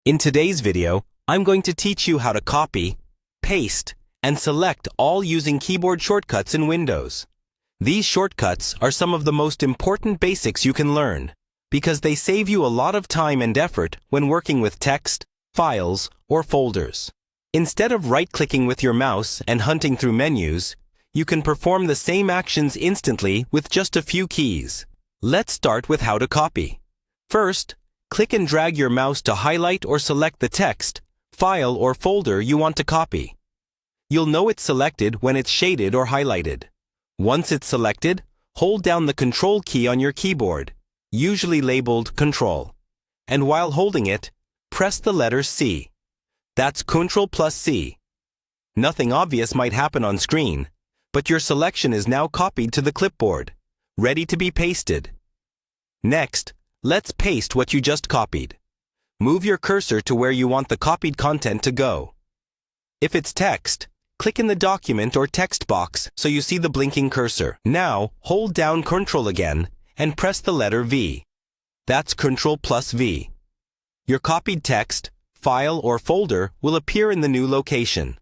In today's video, I'm going to teach you how to copy, paste, and select all using keyboard shortcuts in Windows. These shortcuts are some of the most important basics you can learn, because they save you a lot of time and effort when working with text, files, or folders. Instead of right-clicking with your mouse and hunting through menus, you can perform the same actions instantly with just a few keys. Let's start with how to copy. First, click and drag your mouse to highlight or select the text, file, or folder you want to copy. You'll know it's selected when it's shaded or highlighted. Once it's selected, hold down the Ctrl key on your keyboard, usually labeled Ctrl. And while holding it, press the letter C. That's Ctrl+C. Nothing obvious might happen on screen, but your selection is now copied to the clipboard, ready to be pasted. Next, let's paste what you just copied. Move your cursor to where you want the copied content to go. If it's text, click in the document or text box so you see the blinking cursor. Now, hold down Ctrl again and press the letter V. That's Ctrl+V. Your copied text, file, or folder will appear in the new location.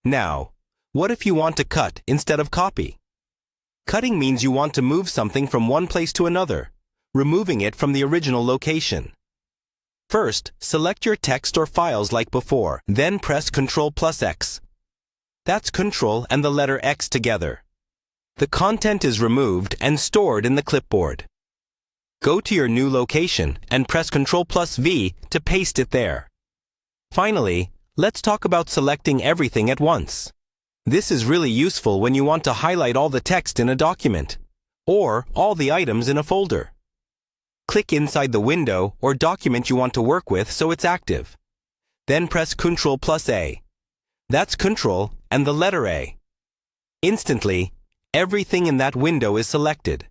Now, what if you want to cut instead of copy? Cutting means you want to move something from one place to another, removing it from the original location. First, select your text or files like before, then press Ctrl+X. That's Ctrl and the letter X together. The content is removed and stored in the clipboard. Go to your new location and press Ctrl+V to paste it there. Finally, let's talk about selecting everything at once. This is really useful when you want to highlight all the text in a document, or all the items in a folder. Click inside the window or document you want to work with so it's active. Then press Ctrl+A. That's Ctrl and the letter A. Instantly, everything in that window is selected.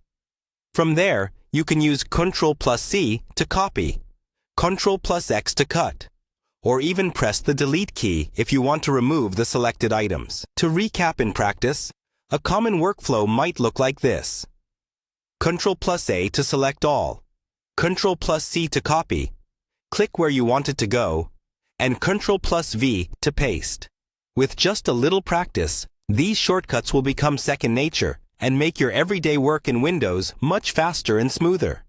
From there, you can use Ctrl+C to copy, Ctrl+X to cut, or even press the Delete key if you want to remove the selected items. To recap in practice, a common workflow might look like this. Ctrl+A to select all, Ctrl+C to copy, click where you want it to go, and Ctrl+V to paste. With just a little practice, these shortcuts will become second nature and make your everyday work in Windows much faster and smoother.